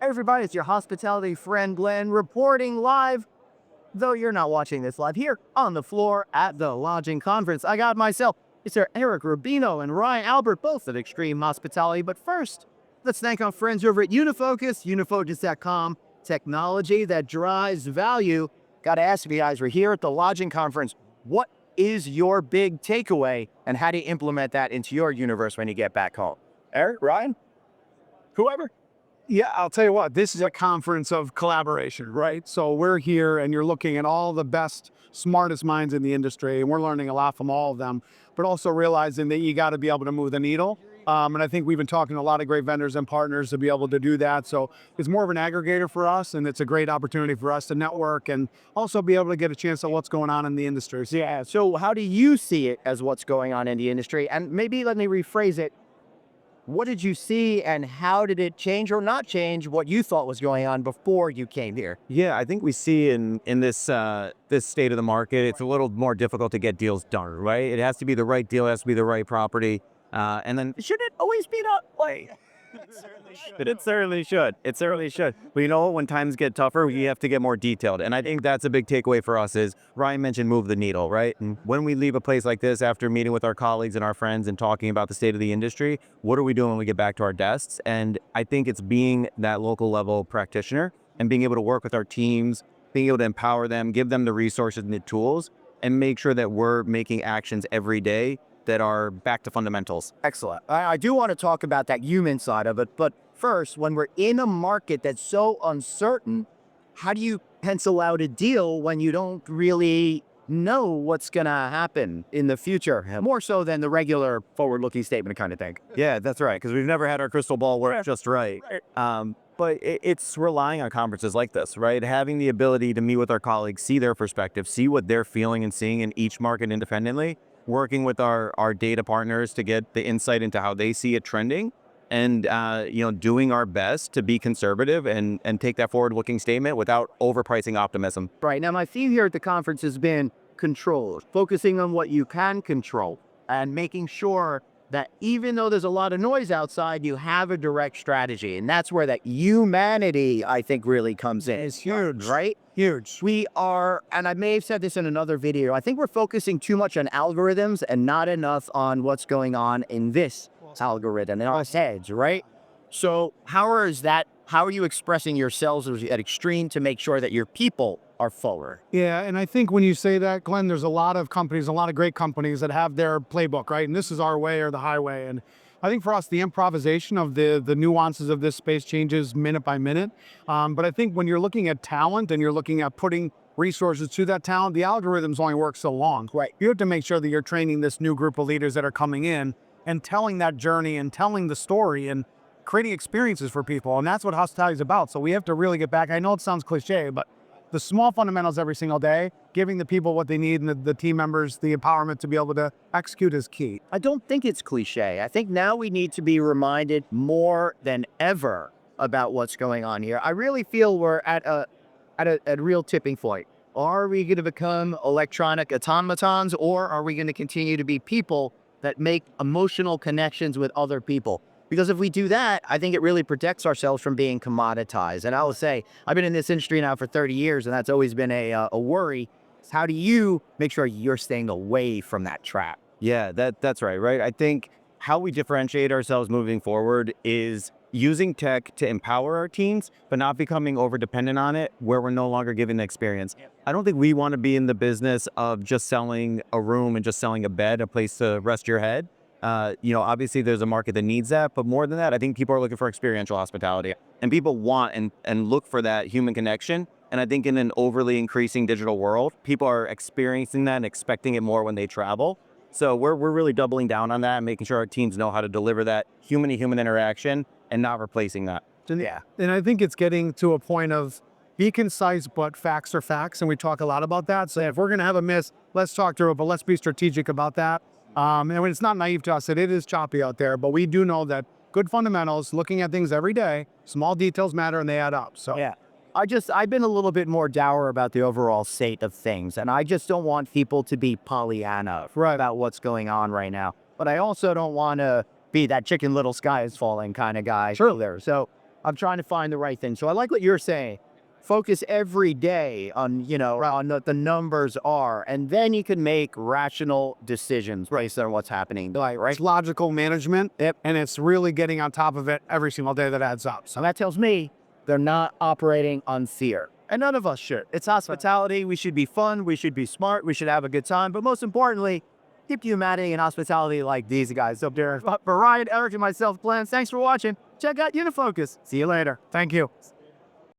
Hey everybody, it's your hospitality friend Glenn reporting live, though you're not watching this live, here on the floor at the lodging conference. I got myself, Mr. Eric Rubino and Ryan Alpert, both at Xtreme Hospitality. But first, let's thank our friends over at Unifocus, unifocus.com, technology that drives value. Got to ask you guys, we're here at the lodging conference. What is your big takeaway, and how do you implement that into your universe when you get back home? Eric, Ryan, whoever? Yeah, I'll tell you what, this is a conference of collaboration, right? So we're here and you're looking at all the best, smartest minds in the industry, and we're learning a lot from all of them, but also realizing that you got to be able to move the needle. And I think we've been talking to a lot of great vendors and partners to be able to do that. So it's more of an aggregator for us, and it's a great opportunity for us to network and also be able to get a chance at what's going on in the industry. Yeah, so how do you see it as what's going on in the industry? And maybe let me rephrase it. What did you see, and how did it change or not change what you thought was going on before you came here? Yeah, I think we see in this state of the market, it's a little more difficult to get deals done, right? It has to be the right deal, it has to be the right property, and then Should it always be that way? it certainly should. It certainly should. But you know what? When times get tougher, we have to get more detailed. And I think that's a big takeaway for us is Ryan mentioned move the needle, right? And when we leave a place like this after meeting with our colleagues and our friends and talking about the state of the industry, what are we doing when we get back to our desks? And I think it's being that local level practitioner and being able to work with our teams, being able to empower them, give them the resources and the tools, and make sure that we're making actions every day that are back to fundamentals. Excellent. I do want to talk about that human side of it, but first, when we're in a market that's so uncertain, how do you pencil out a deal when you don't really know what's going to happen in the future? More so than the regular forward-looking statement kind of thing. Yeah, that's right, because we've never had our crystal ball work just right. But it's relying on conferences like this, right? Having the ability to meet with our colleagues, see their perspective, see what they're feeling and seeing in each market independently, working with our data partners to get the insight into how they see it trending, and doing our best to be conservative and take that forward-looking statement without overpricing optimism. Right. Now, my theme here at the conference has been control, focusing on what you can control and making sure that even though there's a lot of noise outside, you have a direct strategy. And that's where that humanity, I think, really comes in. It's huge. Right? Huge. We are, and I may have said this in another video, I think we're focusing too much on algorithms and not enough on what's going on in this algorithm, in our heads, right? So how are you expressing yourselves at Xtreme to make sure that your people are forward? Yeah, and I think when you say that, Glenn, there's a lot of companies, a lot of great companies that have their playbook, right? And this is our way or the highway. And I think for us, the improvisation of the nuances of this space changes minute by minute. But I think when you're looking at talent and you're looking at putting resources to that talent, the algorithms only work so long. Right. You have to make sure that you're training this new group of leaders that are coming in and telling that journey and telling the story and creating experiences for people. And that's what hospitality is about. So we have to really get back. I know it sounds cliche, but the small fundamentals every single day, giving the people what they need and the team members the empowerment to be able to execute is key. I don't think it's cliche. I think now we need to be reminded more than ever about what's going on here. I really feel we're at a real tipping point. Are we going to become electronic automatons, or are we going to continue to be people that make emotional connections with other people? Because if we do that, I think it really protects ourselves from being commoditized. And I will say, I've been in this industry now for 30 years, and that's always been a worry. How do you make sure you're staying away from that trap? Yeah, that's right? I think how we differentiate ourselves moving forward is using tech to empower our teams, but not becoming over-dependent on it where we're no longer giving the experience. I don't think we want to be in the business of just selling a room and just selling a bed, a place to rest your head. Obviously there's a market that needs that, but more than that, I think people are looking for experiential hospitality, and people want and look for that human connection. And I think in an overly increasing digital world, people are experiencing that and expecting it more when they travel. So we're really doubling down on that and making sure our teams know how to deliver that human-to-human interaction and not replacing that. Yeah. And I think it's getting to a point of be concise, but facts are facts. And we talk a lot about that. So if we're going to have a miss, let's talk through it, but let's be strategic about that. And when it's not naive to us that it is choppy out there, but we do know that good fundamentals, looking at things every day, small details matter and they add up. So yeah, I've been a little bit more dour about the overall state of things, and I just don't want people to be Pollyanna about what's going on right now. But I also don't want to be that chicken little sky is falling kind of guy. Sure. There. So I'm trying to find the right thing. So I like what you're saying. Focus every day on, on what the numbers are, and then you can make rational decisions based on what's happening. Right? It's logical management, and it's really getting on top of it every single day that adds up. So that tells me they're not operating on fear. And none of us should. It's hospitality. We should be fun. We should be smart. We should have a good time. But most importantly, keep humanity and hospitality like these guys up there. For Ryan, Eric, and myself, Glenn, thanks for watching. Check out Unifocus. See you later. Thank you.